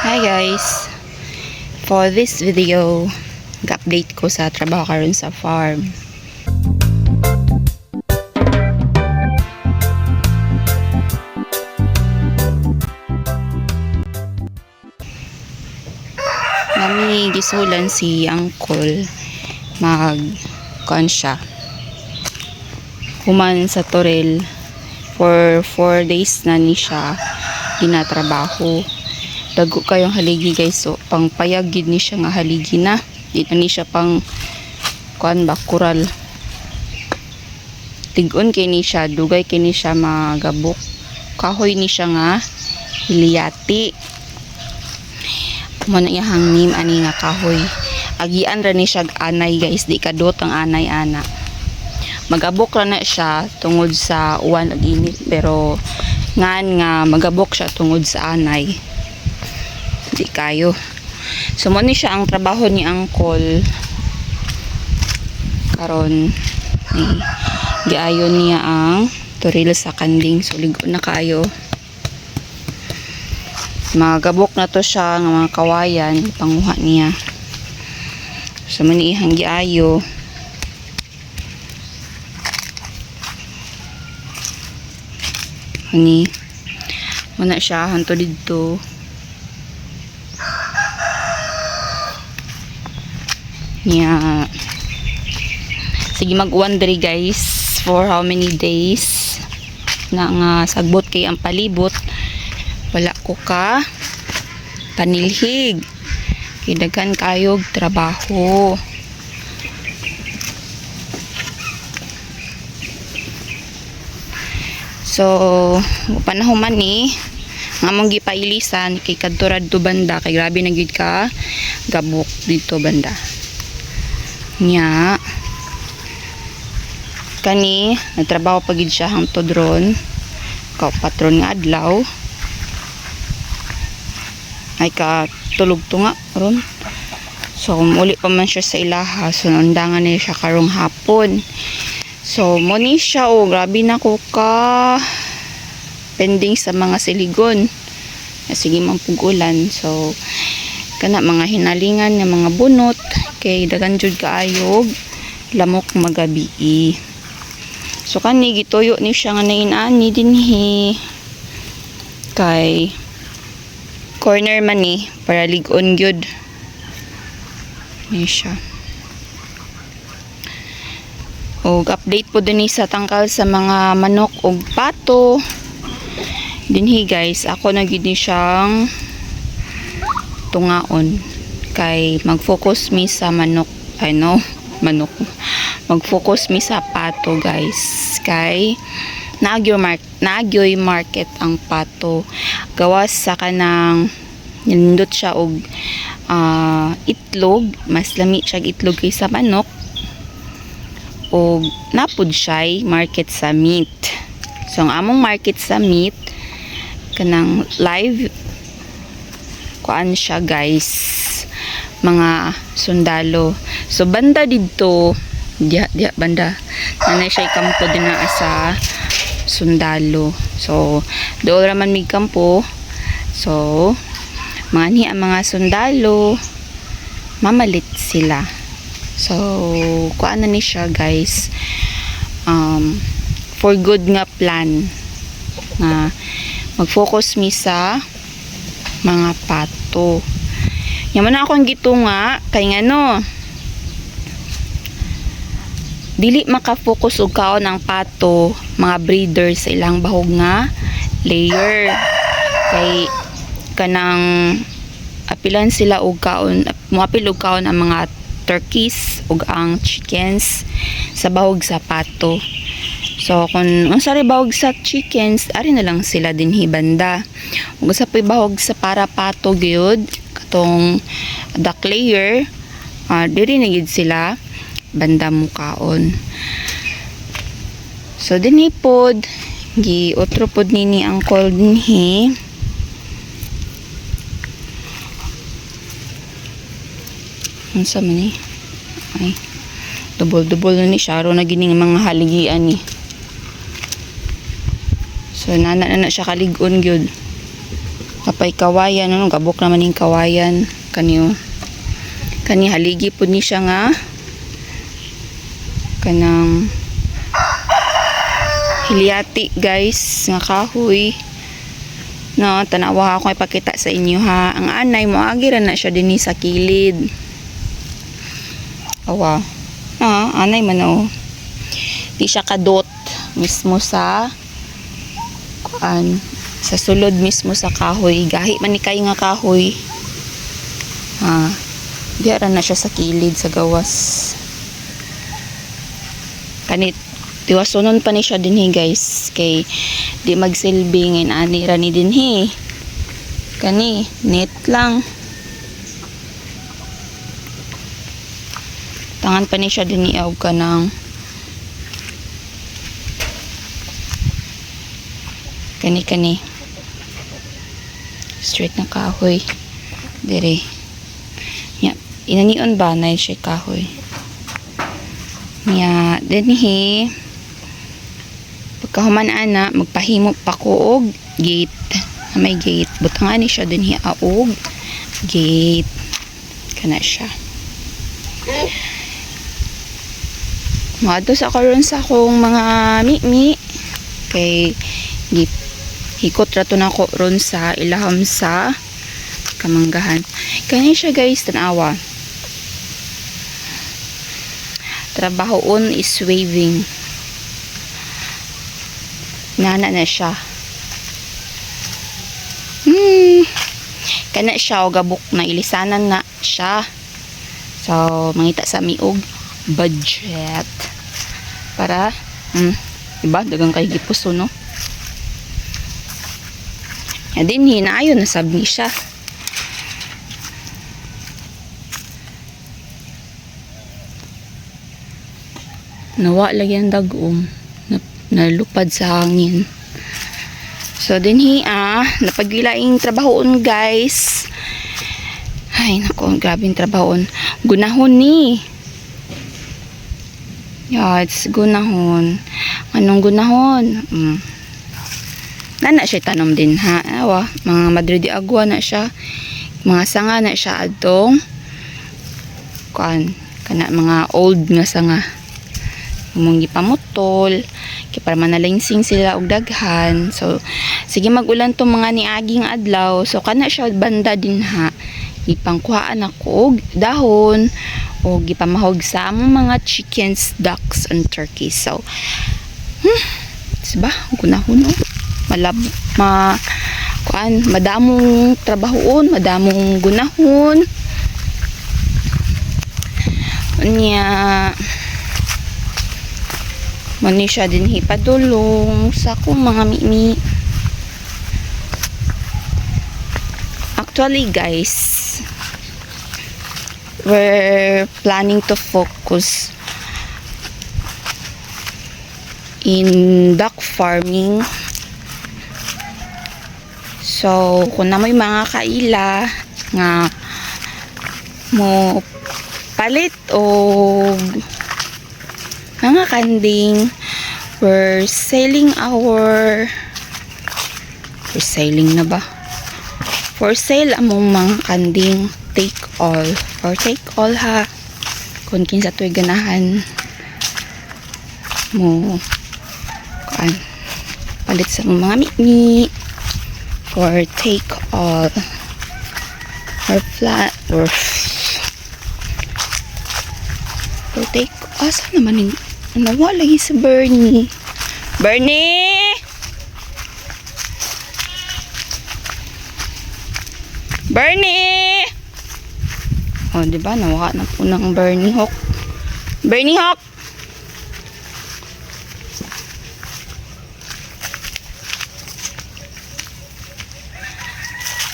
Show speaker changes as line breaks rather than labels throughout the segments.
Hi guys! For this video, update ko sa trabaho karon sa farm. Nami gisulan si Uncle mag-kuan siya. Human sa Toril for 4 days na ni siya ginatrabaho. Dago kayong haligi guys, so pang payagid ni siya nga haligi na dito ni siya pang kuan ba kural tigon kay ni siya, dugay kay ni siya magabok, kahoy ni siya nga hiliyati mo na iyang name ani nga kahoy. Agian ra ni siya anay guys, di kadot ang anay ana, magabok ra na siya tungod sa uwan ag init, pero ngan nga magabok siya tungod sa anay di kayo. So mo ni siya ang trabaho ni Uncle karon, giayon niya ang Toril sa kanding, so ligo na kayo. Magabok na to siya ng mga kawayan panguha niya, so mo ni ihang giayo. Ani mo na siya hanto didto. Yeah. Sige, mag-uwan diri guys for how many days na nga sagbot kay ang palibot wala ko ka panilhig, kidaghan kayog trabaho. So panahon man ni nga mong gipailisan kay kadto radto banda, kay grabe na gyud ka gabok dito banda nya. Kani nagtrabaho pagid siya hangtod ron ka patron nga adlaw ay ka tulog to nga ron, so muli pa man siya sa ilaha, so nandangan na siya karong hapon. So mo ni siya, grabe na ko ka pending sa mga siligon, sige man pugulan. So kana mga hinalingan nga mga bunot kay dagan jud kaayog lamok magabi. So kani gituyo ni siya nga nainani dinhi kay corner man ni para lig-on gyud ni siya. Og update po din sa tangkal sa mga manok og pato dinhi guys. Ako na gyud ni siyang tungaon kay mag-focus mi sa manok, manok, mag-focus mi sa pato guys, kay nagyoy market ang pato gawas sa kanang nindot siya og itlog, mas lami siya itlog kaysa manok, og napud siya market sa meat. So ang among market sa meat kanang live kuan siya guys, mga sundalo. So banda didto diha banda nanay siya kampo din na sa sundalo. So dool ra man mig kampo, so mani ang mga sundalo mamalit sila. So kuan na ni siya guys, for good nga plan nga mag-focus mi sa mga pato. Yaman na akong gitunga kay ngano dili maka-focus og kaon ang pato mga breeder sa ilang bahog nga layer, kay kanang apilan sila og kaon, moapil og kaon ang mga turkeys ug ang chickens sa bahog sa pato. So kung unsa ri bahog sa chickens, ari na lang sila dinhi banda. Ug sa bahog sa para pato gyud katong duck layer, diri na gyud sila banda mukaon. So dinhi pod gi otro pod nini Uncle dinhi. Unsa man ni? Ay, dubol-dubol na ni siya na gining mga haligian ni. So nana na siya kalig-on gyud. Kapay kawayan, ano, gabok naman yung kawayan. Kani haligi po ni siya nga. Kanang hilyati guys, nga kahoy. No, tanawa ako ipakita sa inyo ha. Ang anay mo, agiran na siya din sa kilid. Awa. Anay man o. Di siya kadot mismo sa sa sulod mismo sa kahoy. Gahi man ni kayo nga kahoy. Diara na siya sa kilid sa gawas. Kanit tiwasonon pa ni siya dinhi guys, kay di magsilbi ngayon ani rani dinhi. Kani net lang. Tangan pa ni siya dinhi og kanang kani straight na kahoy dire. Inanion ba na siya kahoy. Nya dinhi pagkahuman ana magpahimo pa ko og gate. May gate butangan ni siya dinhi og gate kana siya. Maadto sa karon sa akong mga mi kay hikot rato na ko ron sa ilaham sa kamanggahan. Kani siya guys, tanawa. Trabahoon is waving. Nana na siya. Kana siya o gabok na ilisanan na siya. So, mangita sa miog budget. Para, diba? Dagang kay gipuso, no? Yan din, hinaayon na sabi siya. Nawa lagi ang dagom. Nalupad sa hangin. So, dinhi napagwilaing trabahoon guys. Ay, nako, grabing trabahoon. Gunahon ni. It's gunahon. Anong gunahon? Nana siya tanom din ha. Awa, mga madre di agwa na siya. Mga sanga na siya adtong. Kana mga old nga sanga. Mong gipamutol kay para manalingsing sila og daghan. So sige magulan to mga niaging adlaw. So kana siya banda din ha. Ipangkuhaan ako og dahon o gipamahog sa among mga chickens, ducks and turkeys. So diba gunahon no. Madamong trabahoon, madamong gunahon. Unya mani siya din hipadulong sa akong mga mimi. Actually guys, we're planning to focus in duck farming. So kung na may mga kaila nga mo palit o mga kanding, we're selling na ba? For sale among mga kanding, take all. For take all ha. Kung kinsa to'y ganahan mo palit sa mga mimi. For take all. Or flat or for take asa naman yung nawala lagi si Bernie. Bernie! Oh, diba? Nawaka na po ng Bernie Hawk. Bernie Hawk!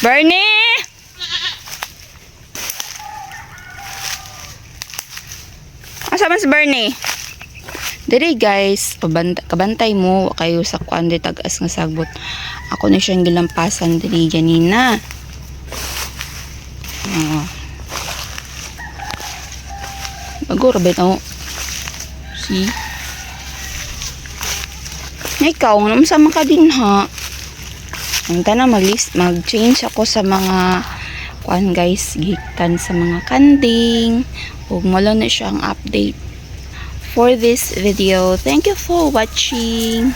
Bernie! Asa man si Bernie? Diri guys, kabantay mo kayo sa kuan di tagas nga sagbot. Ako na siyang gilampasan diri ganina. Bagor ba ito? See? Na ikaw, naman sama ka din ha. ang tanan mag-change ako sa mga kuan guys, gikan sa mga kanding ug mala na siya ang update for this video. Thank you for watching.